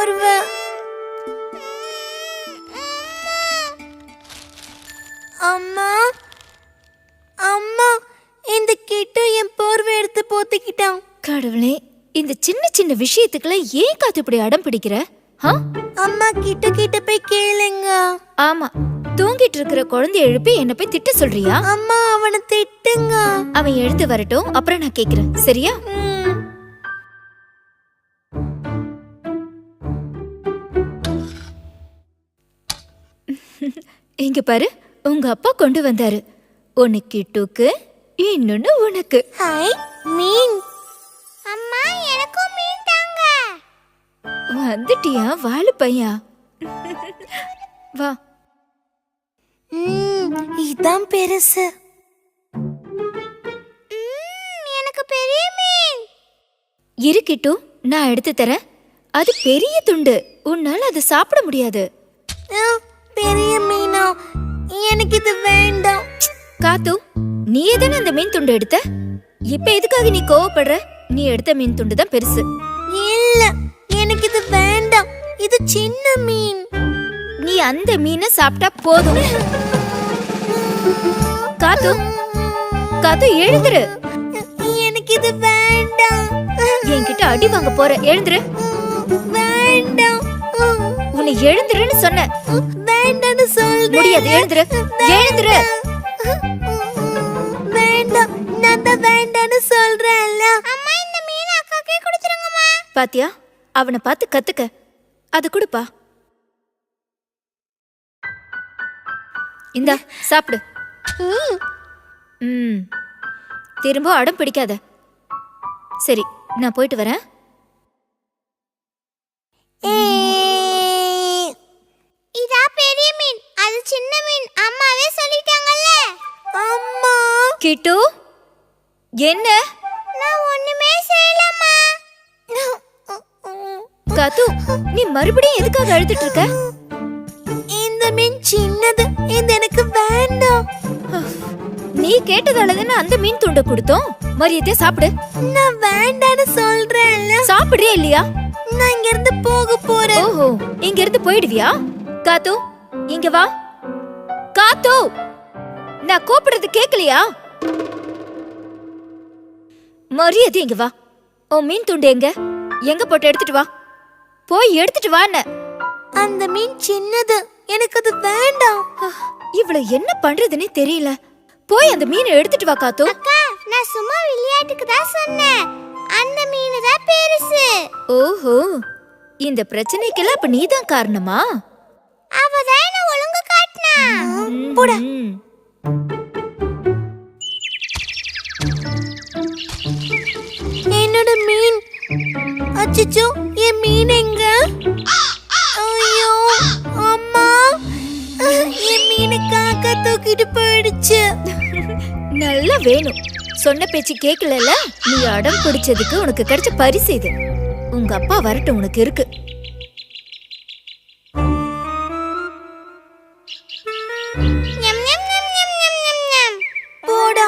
போர்வை. அம்மா அம்மா, இந்த கிட்டு என் போர்வை எடுத்து போத்திக்கிட்டான். கடவுளே, இந்த சின்ன சின்ன விஷயத்துக்குள்ள ஏன் காத்து இப்படி அடம் பிடிக்கிற? அம்மா, கிட்ட கிட்ட போய் கேளுங்க. ஆமா, தூங்கிட்டு இருக்கிற குழந்தைய எழுப்பி என்ன போய் திட்ட சொல்றியா? அம்மா, அவனை திட்டுங்க. அவன் எழுந்து வரட்டும், அப்புறம் நான் கேக்குறேன், சரியா? இங்க பாரு, உங்க அப்பா கொண்டு வந்தாரு. ஒன்னு கிட்டுக்கு, இன்னொன்னு உனக்கு. ஹாய், மீன். அம்மா, எனக்கும் மீன் தாங்க. வந்துட்டியா வாழு பையா? வா. இதான் பெருசு. எனக்கு பெரிய மீன் இரு கிட்டு, நான் எடுத்து தரேன். அது பெரிய துண்டு, உன்னால அதை சாப்பிட முடியாது. பெரிய மீனா? எனக்கு இது வேண்டாம். காத்து, நீ தானே அந்த மீன் துண்டு எடுத்த. இப்ப எதுக்காக நீ கோவப்படுற? நீ எடுத்த மீன் துண்டு தான் பெருசு. இல்ல, எனக்கு இது வேண்டாம். இது சின்ன மீன். நீ அந்த மீனை சாப்பிட்டா போதும். காத்து, காத்து எழுந்துரு. எனக்கு இது வேண்டாம். என்கிட்ட அடி வாங்க போற, எழுந்துரு. வேண்டாம். உன்னை எழுந்துருன்னு சொன்ன. வேண்டாம்னு சொல்றேன். முடியாது, எழுந்துரு, எழுந்துரு. வேண்டாம், நான் தான் வேண்டாம்னு சொல்றேன்ல. அம்மா, இந்த மீன் அக்காக்கே கொடுத்துருங்கம்மா. பாத்தியா, அவனை பார்த்து கத்துக்க. அது கொடுப்பா. இந்தா சாப்பிடு. திரும்ப அடம் பிடிக்காத. சரி, நான் போயிட்டு வரேன். இதா பெரிய மீன், அது சின்ன மீன். அம்மாவே சொல்லிட்டாங்கல்ல. அம்மா. கிட்டு, என்ன? நான் ஒண்ணுமே செய்யலம்மா. காத்து, நீ மறுபடியும் எதுக்காக அழுதுட்டு இருக்க? இந்த மீன் சின்னது, இது எனக்கு வேண்டாம். நீ கேட்டதாலதானே அந்த மீன் துண்டை கொடுத்தோம். மரியாதையா சாப்பிடு. நான் வேண்டாம்னு சொல்றேன்ல. சாப்பிடுறியா இல்லையா? நான் இங்க இருந்து போக போறேன். ஓஹோ, இங்க இருந்து போயிடுவியா? காத்து, இங்க வா. காத்து, நான் கூப்பிடுறது கேக்கலையா? மரியாதை இங்க வா. உன் மீன் துண்டு எங்க? எங்க போட்டு எடுத்துட்டு வா. போய் எடுத்துட்டு வான்னு. அந்த மீன் சின்னது, எனக்கு அது வேண்டாம். இவ்வளவு என்ன பண்றதுன்னே தெரியல. போய் அந்த மீனை எடுத்துட்டு வா காத்து. அக்கா, நான் சும்மா விளையாட்டுக்கு தான் சொன்னேன். அந்த மீன் தான் பெருசு. ஓஹோ, இந்த பிரச்சனைக்கெல்லாம் அப்ப நீதான் காரணமா? அவதான் என்ன ஒழுங்கா காட்டினா. போடா. என்னோட மீன். அச்சச்சோ, என் மீன் எங்க? ஐயோ அம்மா, என் மீனை காக்கா தூக்கிட்டு போயிடுச்சு. நல்லா வேணும். சொன்ன பேச்சு கேக்கலல. நீ அடம் பிடிச்சதுக்கு உனக்கு கிடைச்ச பரிசு இது. உங்க அப்பா வரட்டும், உனக்கு இருக்கு. போடா.